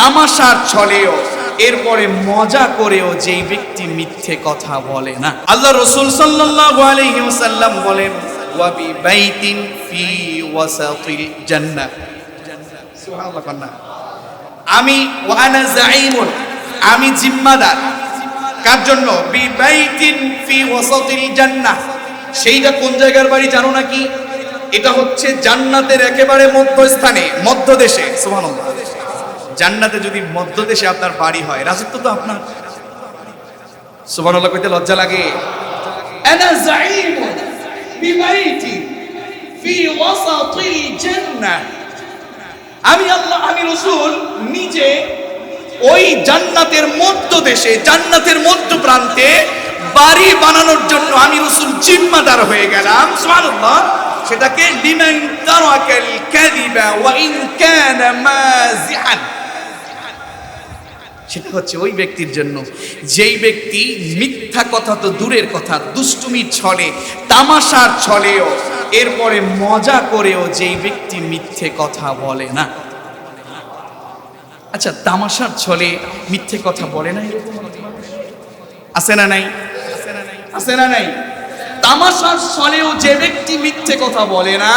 তামাশার ছলেও এরপরে মজা করেও যেই ব্যক্তি মিথ্যে কথা বলে না। আল্লাহ রাসূল সাল্লাল্লাহু আলাইহি ওয়াসাল্লাম বলেন ওয়া বি বাইতিন ফি ওয়াসাতিল জান্নাহ, সুবহানাল্লাহ। কান্না আমি ওয়া আনা যাঈমুন, আমি জিম্মাদার কার জন্য? বি বাইতিন ফি ওয়াসাতিল জান্নাহ। সেইটা কোন জায়গার বাড়ি জানো নাকি? এটা হচ্ছে জান্নাতের একেবারে মধ্যস্থানে, মধ্যদেশে। সুবহানাল্লাহ। জান্নাতে যদি মধ্যদেশে আপনার বাড়ি হয়, রাজত্ব তো আপনার। সুবহানাল্লাহ কইতে লজ্জা লাগে? আনা যাঈমুন বিবাইতি ফি ওয়াসাতিল জান্নাহ, আমি আল্লাহ, আমি রাসূল নিজে ওই জান্নাতের মধ্যদেশে, জান্নাতের মধ্য প্রান্তে বাড়ি বানানোর জন্য আমি রাসূল জিম্মাদার হয়ে গেলাম। সুবহানাল্লাহ। সেটাকে লিমান তারাকাল কাযিবা ওয়া ইন কানা মাযিআন, সেটা হচ্ছে ওই ব্যক্তির জন্য যেই ব্যক্তি মিথ্যা কথা তো দূরের কথা, দুষ্টুমির ছলে, তামাশার ছলেও এরপরে মজা করেও যেই ব্যক্তি মিথ্যে কথা বলে না। আচ্ছা, তামাশার ছলে মিথ্যে কথা বলে না এরকম আছে না নাই? আছে না নাই? তামাশার ছলেও যে ব্যক্তি মিথ্যে কথা বলে না,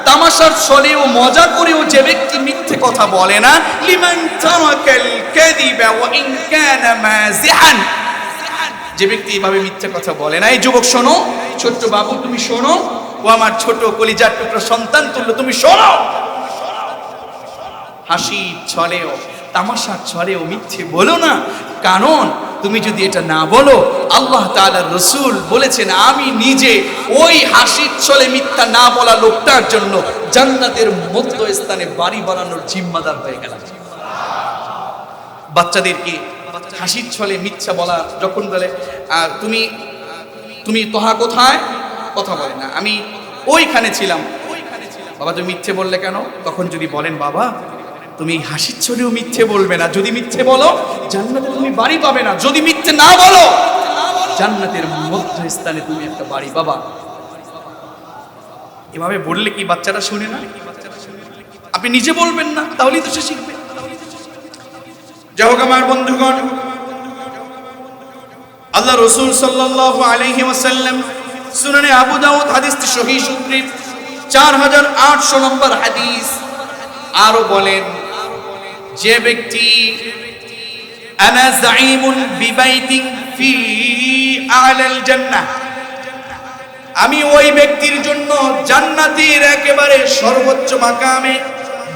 তামাশার ছলেও মজা করেও যে ব্যক্তি মিথ্যে কথা বলে না, লিমান তারাকাল কাযিবা ওয়া ইন কানা মাযিআন, যে ব্যক্তি এইভাবে মিথ্যে কথা বলে না। এই যুবক শোনো, ছোট্ট বাবু তুমি শোনো, ও আমার ছোট কলিজার টুকরো সন্তান তুল্য তুমি শোনো, হাসির ছলেও তামাশার ছলেও মিথ্যে বলো না। কারণ তুমি যদি এটা না বলো, আল্লাহ তাআলার রাসূল বলেছেন আমি নিজে ওই হাসির ছলে মিথ্যা না বলা লোকটার জন্য জান্নাতের মধ্যস্থানে বাড়ি বানানোর জিম্মাদার হয়ে গেলাম। বাচ্চাদেরকে হাসির ছলে মিথ্যা বলা যখন বলে তুমি তুমি তোহা কোথায়, কথা বলে না, আমি ওইখানে ছিলাম। বাবা তুমি মিথ্যে বললে কেন? তখন যদি বলেন বাবা তুমি হাসির ছলেও মিথ্যে বলবে না, যদি মিথ্যে বলো জান্নাতে তুমি বাড়ি পাবে না, যদি মিথ্যে না বলো জান্নাতের মধ্যস্থানে তুমি একটা বাড়ি পাবা। এভাবে বললে কি বাচ্চারা শুনে না? আপনি নিজে বলবেন না, তাহলেই তো সে শিখবে। যাই হোক আমার বন্ধুগণ, আল্লাহ রাসূল সাল্লাল্লাহু আলাইহি ওয়াসাল্লাম সুনানে আবু দাউদ হাদিসটি সহিহ সুদ্রীব 4800 নম্বর হাদিস আরো বলেন, যে ব্যক্তি আনা যাঈমুন বিবাইতিন ফি আ'লাল জান্নাহ, আমি ওই ব্যক্তির জন্য জান্নাতের একেবারে সর্বোচ্চ মাকামে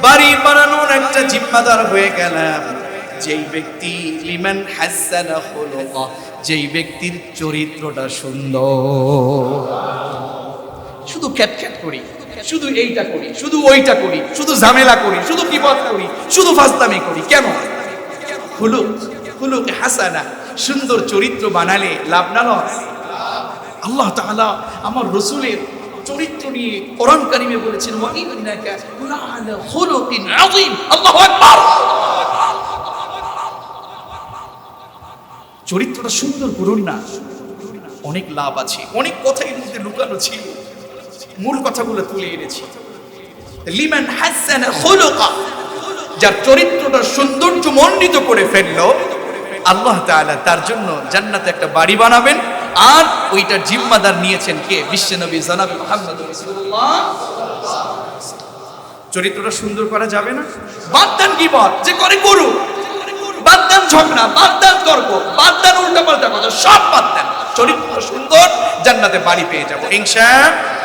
বাড়ি বানানোর একটা জিম্মাদার হয়ে গেলাম। যেই ব্যক্তি লিমান হাসানা খুলুকা, যেই ব্যক্তির চরিত্রটা সুন্দর, শুধু খ্যাটখ্যাট করি, শুধু এইটা করি, শুধু ওইটা করি, শুধু ঝামেলা করি, শুধু বিপদ করি, শুধু ফাজলামি করি, কেন? খুলুক হাসানা, সুন্দর চরিত্র বানালে লাভ না লস? আল্লাহ তাআলা আমার রাসূলের চরিত্র নিয়ে কোরআন কারীমে বলেছেন ওয়া ইন্নাকা লা'আলা খুলুকিন আযীম। আল্লাহু আকবার। চরিত্রটা সুন্দর করুন না, অনেক লাভ আছে, অনেক কথা এর মধ্যে লুকানো ছিল, মূল কথাগুলো তুলে এনেছি। লিমান হাসানা খুলুকা, যার চরিত্রটা সৌন্দর্য মণ্ডিত করে ফেললো, আল্লাহ তাআলা তার জন্য জান্নাতে একটা বাড়ি বানাবেন। আর ওইটার জিম্মাদার নিয়েছেন কে? বিশ্বনবী জনাব মুহাম্মদ রাসূলুল্লাহ। চরিত্রটা সুন্দর করা যাবে না? বাদ দেন গীবত, যে করে করুক, বাদ দেন ঝগড়া, বাদ দেন তর্ক, বাদ দেন উল্টাপাল্টা কথা, সব বাদ দেন। চরিত্র সুন্দর, জান্নাতে বাড়ি পেয়ে যাবো ইনশাআল্লাহ।